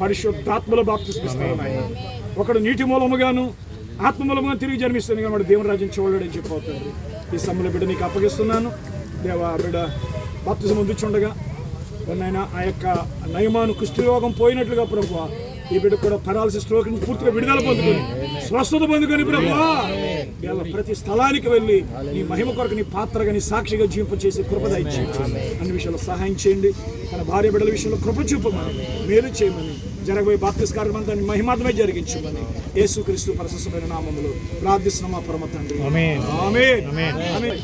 పరిశుద్ధాత్మలో బాప్తిస్మిస్తాను ఆయన. ఒకడు నీటి మూలముగాను ఆత్మ మూలముగా తిరిగి జన్మిస్తుంది కానీ వాడు దేవుని రాజ్యం చూడలేడని చెప్పవుతుంది. ఈ సమయంలో బిడ్డ నీకు అప్పగిస్తున్నాను దేవా. బిడ్డ బాప్తిజం అందుచుండగా నాయన ఆ యొక్క నయమాను కుష్ఠరోగం పోయినట్లుగా ప్రభువా ఈ బిడ్డ కూడా పెరాలసిస్ స్ట్రోక్ నుంచి పూర్తిగా విడుదల పొందుకొని స్వస్థత పొందుకొని ప్రభువా ప్రతి స్థలానికి వెళ్ళి నీ మహిమ కొరకు నీ పాత్రగా నీ సాక్షిగా జీవింప చేసి కృప దయచేయండి. అన్ని విషయాల్లో సహాయం చేయండి. తన భార్య బిడ్డల విషయంలో కృప చూపమని మేలు చేయమని జరగబోయే బాప్తిస్మ కార్యక్రమాన్ని మహిమాత్మే జరిగించమని యేసుక్రీస్తు ప్రశస్తమైన నామములో ప్రార్థిస్తున్నాం మా పరమ తండ్రి. ఆమేన్ ఆమేన్ ఆమేన్.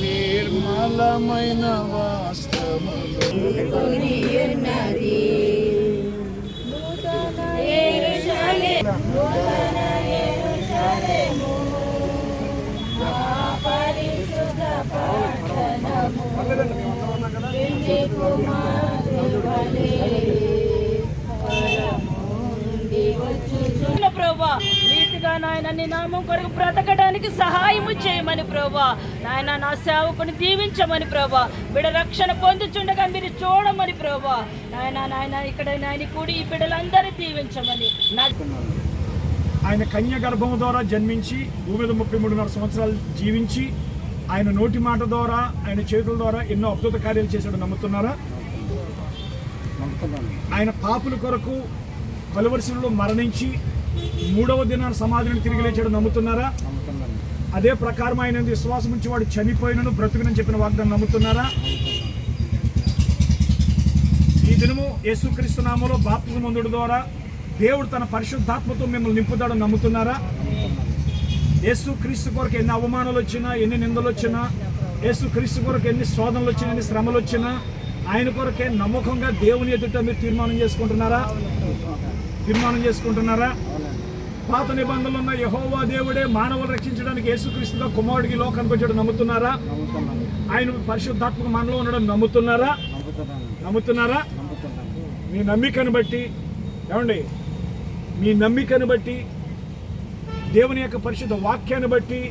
నిర్మలమైన ప్రభా నీతిగా నాయన నీ నామం కొరకు బ్రతకడానికి సహాయము చేయమని ప్రభా నాయన నా సేవకుని దీవించమని ప్రభా బిడ్డ రక్షణ పొందుచుండగా మీరు చూడమని ప్రభా నాయన ఇక్కడ నాయన కూడి ఈ బిడ్డలందరూ దీవించమని. ఆయన కన్య గర్భము ద్వారా జన్మించి భూమి మీద 33.5 సంవత్సరాలు జీవించి ఆయన నోటి మాట ద్వారా ఆయన చేతుల ద్వారా ఎన్నో అద్భుత కార్యాలు చేశాడు. నమ్ముతున్నారా? ఆయన పాపుల కొరకు కలువరిశిలలో మరణించి 3వ దినాన సమాధిని తిరిగి లేచాడు. నమ్ముతున్నారా? అదే ప్రకారం ఆయన విశ్వాసం నుంచి వాడు చనిపోయినను బ్రతుకునని చెప్పిన వాగ్దానం నమ్ముతున్నారా? ఈ దినము యేసుక్రీస్తు నామములో బాప్తిజం పొందుట ద్వారా దేవుడు తన పరిశుద్ధాత్మతో మిమ్మల్ని నింపుతాడని నమ్ముతున్నారా? యేసుక్రీస్తు కొరకు ఎన్ని అవమానాలు వచ్చినా, ఎన్ని నిందలు వచ్చినా, యేసుక్రీస్తు కొరకు ఎన్ని శోధనలు వచ్చినా, ఎన్ని శ్రమలు వచ్చినా ఆయన కొరకే నమ్మకంగా దేవుని ఎదుట మీరు తీర్మానం చేసుకుంటున్నారా? పాత నిబంధనలు ఉన్న యెహోవా దేవుడే మానవులు రక్షించడానికి యేసుక్రీస్తుగా కుమారుడికి లోకానికి వచ్చాడు. నమ్ముతున్నారా? ఆయన పరిశుద్ధాత్మక మనలో ఉండడం నమ్ముతున్నారా? మీ నమ్మికను బట్టి ఏమండి, మీ నమ్మికను బట్టి దేవుని యొక్క పరిశుద్ధ వాక్యాన్ని బట్టి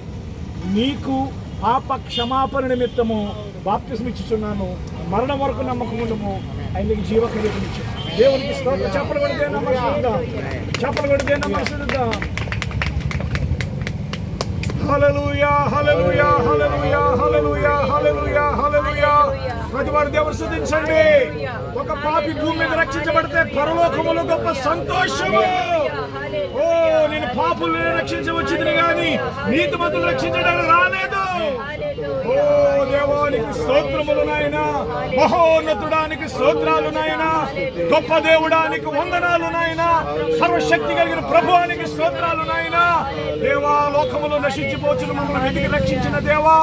నీకు పాప క్షమాపణ నిమిత్తము బాప్తిస్మ ఇచ్చుచున్నాను. మరణం వరకు నమ్మకం ఉండము, ఆయనకి జీవ కలిగించు. దేవునికి స్తోత్రం. చెప్పలు కొడితే నమ్మకం, హల్లెలూయా హల్లెలూయా హల్లెలూయా హల్లెలూయా హల్లెలూయా హల్లెలూయా. ప్రతివారు దేవుని స్తుతించండి. ఒక పాపి భూమి మీద రక్షించబడితే పరలోకములో గొప్ప సంతోషము. ఓ నేను పాపులను రక్షించవచ్చింది కానీ నీతిమంతులు రక్షించడానికి రాలేదు. ఓ దేవానికి స్తోత్రములు నాయనా, మహోన్నతుడానికి స్తోత్రాలు నాయనా, గొప్ప దేవుడానికి వందనాలు నాయనా, సర్వశక్తి కలిగిన ప్రభువానికి స్తోత్రాలు నాయనా. దేవా లోకములో నశించిపోతున్న మమ్మల్ని వెతికి రక్షించిన దేవా,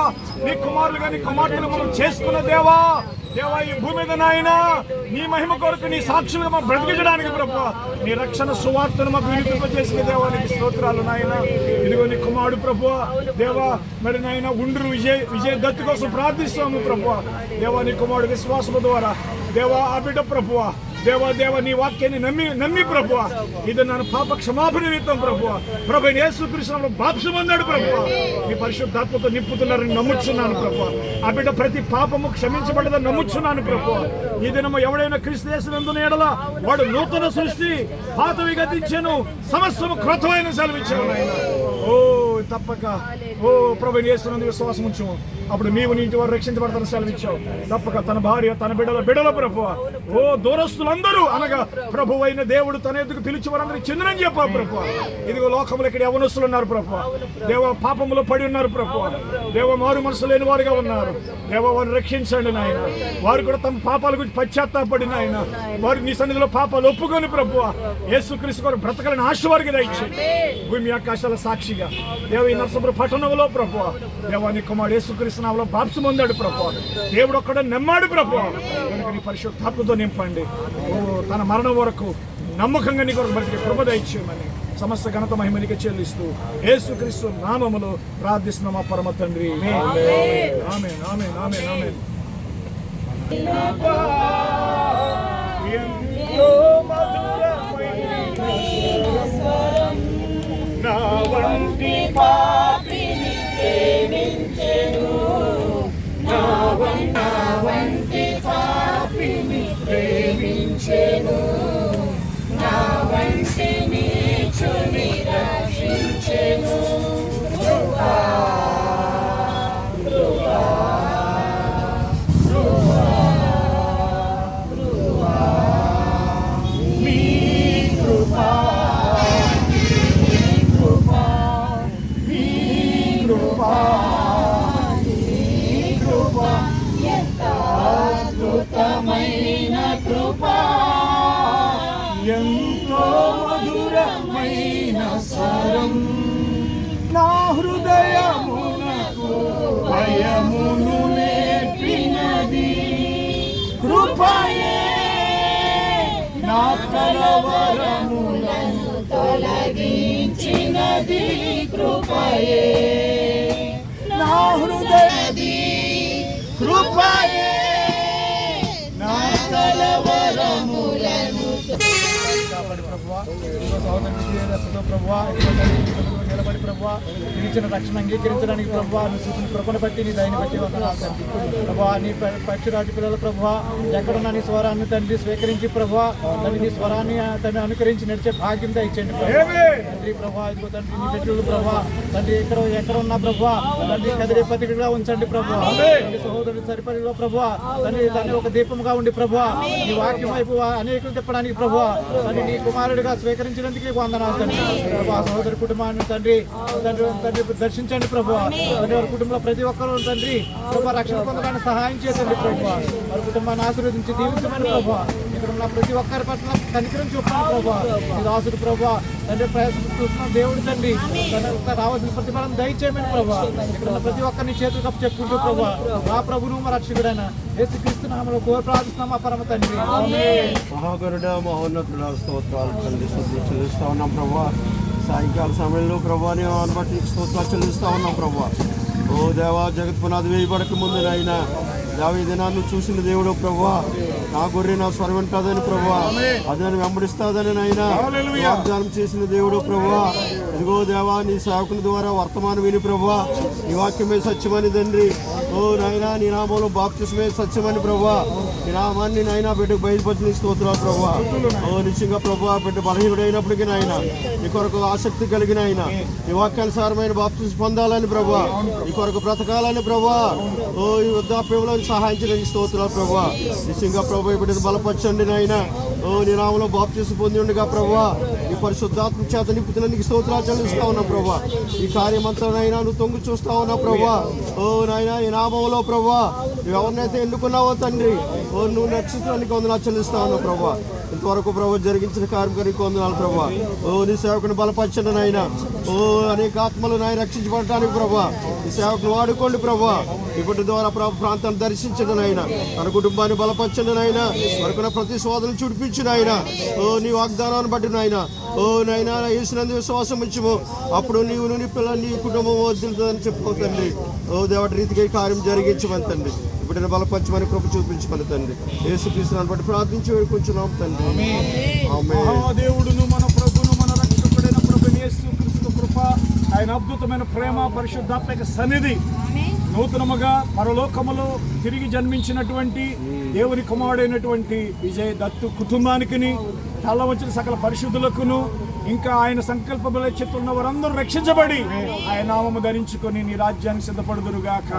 నీ కుమారులుగా నీ కుమార్తెలు మనం చేసుకున్న దేవా, ఈ భూమి మీద నాయనా నీ మహిమ కొరకు నీ సాక్షులుగా మనం బ్రతికించడానికి ప్రభువా నీ రక్షణ సువార్తను మాకు వినిపింపజేసిన దేవానికి స్తోత్రాలు నాయనా. ఇదిగో నీ కుమారుడు ప్రభువా దేవా, మరి నాయన ఉండ్రు విజయ దత్తు కోసం ప్రార్థిస్తాము ప్రభువా. దేవా నీ కుమారుడు విశ్వాసము ద్వారా దేవా ఆ బిడ్డ ప్రభువా దేవా నీ వాక్యాన్ని నమ్మి ప్రభువా ఇది నన్ను పాప క్షమాపణ నిమిత్తం ప్రభువా ప్రభు యేసుక్రీస్తులో బాప్తిసం పొందాడు ప్రభువా. నీ పరిశుద్ధాత్మతో నింపుతున్నారని నమ్ముచున్నాను ప్రభువా. ఆ బిడ్డ ప్రతి పాపము క్షమించబడదని నమ్ముచున్నాను ప్రభువా. ఈ దినము ఎవడైనా క్రీస్తు యేసునందున ఎడల వాడు నూతన సృష్టి, పాతవి గతించెను, సమస్తము క్రొత్తమైన సెలవిచ్చాను నాయన. ఓ తప్పక ఓ ప్రభు యేసునందు విశ్వాసం ఉంచుము, అప్పుడు నీవు నీ ఇంటి వారు రక్షించబడతాను సెలవిచ్చావు. తప్పక తన భార్య తన బిడ్డల ప్రభువా ఓ దూరస్తులందరూ అనగా ప్రభు అయిన దేవుడు తన ఎదుగు పిలిచి వారందరికీ చెందినని చెప్పావు ప్రభువా. ఇదిగో లోకములు ఇక్కడ యవనస్తులు ఉన్నారు ప్రభువా, దేవ పాపములో పడి ఉన్నారు ప్రభువా, దేవ మారు మనసు లేని వారుగా ఉన్నారు దేవ, వారిని రక్షించండి నాయన. వారు కూడా తమ పాపాల గురించి పశ్చాత్తాపడి నాయన, వారు నీ సన్నిధిలో పాపాలు ఒప్పుకొని ప్రభువా యేసుక్రీస్తు కొరకు బ్రతకాలని ఆశ వారికి దయచేయండి. భూమి ఆకాశాల సాక్షిగా దేవ ఈ నరసాపురం పట్టణంలో ప్రభువా దేవాని కుమారుడు యేసుక్రీస్తు నామములో బాప్తిసం పొందాడు ప్రభువా. దేవుడు ఒక్కడే నమ్మాడు ప్రభువా. కనుక నీ పరిశుద్ధాత్మతో నింపండి. ఓ తన మరణం వరకు నమ్మకంగా నీ కొరకు బ్రతికే కృప దయచేయమని సమస్త ఘనత మహిమనికి చెల్లిస్తూ యేసుక్రీస్తు నామములో ప్రార్థిస్తున్నాం మా పరమ తండ్రి. ఆమేన్ ఆమేన్ ఆమేన్ ఆమేన్. నా వంటి పాపిని ప్రేమించెను, నా నా కలవరములను తొలగించినది కృపయే, నా హృదయది కృపయే, నా కలవరములను కాపాడి ప్రభువా. ప్రభువా నిలబడి ప్రభువా ఇచ్చిన రక్షణ అంగీకరించడానికి ప్రభువా నువ్వు చూసిన కృపను బట్టి నీ దయని బట్టి ప్రభువా నీ పక్షిరాజు పిల్లల ప్రభువా ఎక్కడున్నా నీ స్వరాన్ని తండ్రి స్వీకరించి ప్రభువా తండ్రి నీ స్వరాన్ని తండ్రి అనుకరించి నడిచే భాగ్యం ఇచ్చేయండి తండ్రి ప్రభువా. ఇదిగో తండ్రి నీ బిడ్డలు ప్రభువా తండ్రి ఎక్కడ ఉన్నా ప్రభువా తండ్రి కదిలే పత్రికగా ఉంచండి ప్రభువా. సహోదరుడు సరిపడిలో ప్రభువా తండ్రి ఒక దీపంగా ఉండి ప్రభువా నీ వాక్యం వైపు అనేకులు తిప్పడానికి ప్రభువా తండ్రి నీ కుమారుడిగా స్వీకరించినందుకు వందనాలు తండ్రి. ప్రభా సహోదరి కుటుంబాన్ని తండ్రి దర్శించండి ప్రభువా. తండ్రి వారి కుటుంబంలో ప్రతి ఒక్కరూ తండ్రి ప్రభా రక్షణ పొందడానికి సహాయం చేయండి ప్రభువా. వారి కుటుంబాన్ని ఆశీర్వదించి దీవించమని ప్రభువా. ఇక్కడ ఉన్న ప్రతి ఒక్కరి పట్ల కనికరం చూపండి ప్రభువా. ఈ దాసుడు ప్రభువా తండ్రి ప్రయాసం చూస్తున్న దేవుడు తండ్రి రావాల్సిన ప్రతిఫలం దయచేయమని ప్రభువా. ఇక్కడ ఉన్న ప్రతి ఒక్కరిని చేతులు కప్పు చెప్పుకుంటూ ప్రభువా మా ప్రభువు మా రక్షకుడైన యేసుక్రీస్తు నామములో కోరి ప్రార్థిస్తున్నాం మా పరమ తండ్రి. మహాగరుడ మహోన్నతుడ స్తోత్రాలు తండ్రి స్తుతులు చెల్లిస్తా ఉన్నాం ప్రభా. సాయంకాల సమయంలో ప్రభా నీ బట్టి స్తోత్రాలు చెల్లిస్తా ఉన్నాం ప్రభా. ఓ దేవా జగత్ పునాది వేయబడక ముందునైనా దావీదు నన్ను చూసిన దేవుడు ప్రభువా నా గొర్రె నా స్వరం వింటాదని ప్రభువా అది నన్ను వెంబడిస్తాదని అయినా వాగ్దానం చేసిన దేవుడు ప్రభువా. ఇదిగో దేవా నీ సేవకుని ద్వారా వర్తమానం విని ప్రభువా నీ వాక్యమే సత్యమని తండ్రి. ఓ నాయనా నీ నామంలో బాప్తిస్మే సత్యమని ప్రభువా నీ నామాన్ని నాయనా బిడ్డకు బయలుపరిచిన స్తోత్రాలు ప్రభువా. ఓ నిశ్చయంగా ప్రభువా బిడ్డ బలహీనుడు అయినప్పటికీ నాయన నీ కొరకు ఆసక్తి కలిగిన ఆయన నీ వాక్యానుసారమైన బాప్తిస్మ పొందాలని ప్రభువా నీ కొరకు బ్రతకాలని ప్రభువా. ఓ ఈ వృద్ధాప్యంలో సహాయం చేయడానికి స్తోత్రాలు ప్రభువా. నిశ్చయంగా ప్రభు బిడ్డను బలపరచండి నాయన. ఓ నీ నామంలో బాప్తిస్మ పొంది ఉండగా ప్రభువా ఈ పరిశుద్ధాత్మ చేత నింపుతున్నందుకు స్తోత్రాలు చెల్లిస్తా ఉన్నాం ప్రభువా. ఈ కార్యమంతా నాయనా నువ్వు తొంగి చూస్తా ఉన్నావు ప్రభువా. ఓ నాయనా ఈ నామంలో ప్రభువా నువ్వు ఎవరినైతే ఎన్నుకున్నావో తండ్రి ఓ నువ్వు నక్షత్రానికి వందనాలు చెల్లిస్తా ఉన్నావు ప్రభువా. ఇంతవరకు ప్రభు జరిగించిన కార్యక్రమానికి వందనాలు ప్రభువా. ఓ నీ సేవకుని బలపరచండి నాయన. ఓ అనేక ఆత్మలు నాయన రక్షించబడటానికి ప్రభువా ఈ సేవకుని వాడుకోండి ప్రభువా. ఈ బిడ్డ ద్వారా ప్రభు ప్రాంతాన్ని దర్శించండి నాయన. తన కుటుంబాన్ని బలపరచండి నాయన. వరకున్న ప్రతి శోధనలు చుడిపించు నాయన. ఓ నీ వాగ్దానాన్ని బట్టి నాయన. ఓ నాయన యేసునందు విశ్వాసం ఉంచుము అప్పుడు నీవు నీ పిల్లలు నీ కుటుంబం వదులుతుందని చెప్పుకో తండ్రి. ఓ దేవటి రీతిగా ఈ కార్యం జరిగించమని తండ్రి. బిడ్డను బలపరచమని కృప చూపించమని తండ్రి. యేసుక్రీస్తుని బట్టి ప్రార్థించి వేడుకుంటున్నాం తండ్రి. దేవుడును మన ప్రభును మన రక్షకుడైన ప్రభు యేసుక్రీస్తు కృప ఆయన అద్భుతమైన ప్రేమ పరిశుద్ధాత్మక సన్నిధి నూతనముగా పరలోకములో తిరిగి జన్మించినటువంటి దేవుని కుమారుడైనటువంటి విజయ్ దత్తు కుటుంబానికిని తల వచ్చిన సకల పరిశుద్ధులకును ఇంకా ఆయన సంకల్పముల చేత ఉన్న వారందరూ రక్షించబడి ఆయన నామము ధరించుకొని నీ రాజ్యానికి సిద్ధపడుదురుగాక.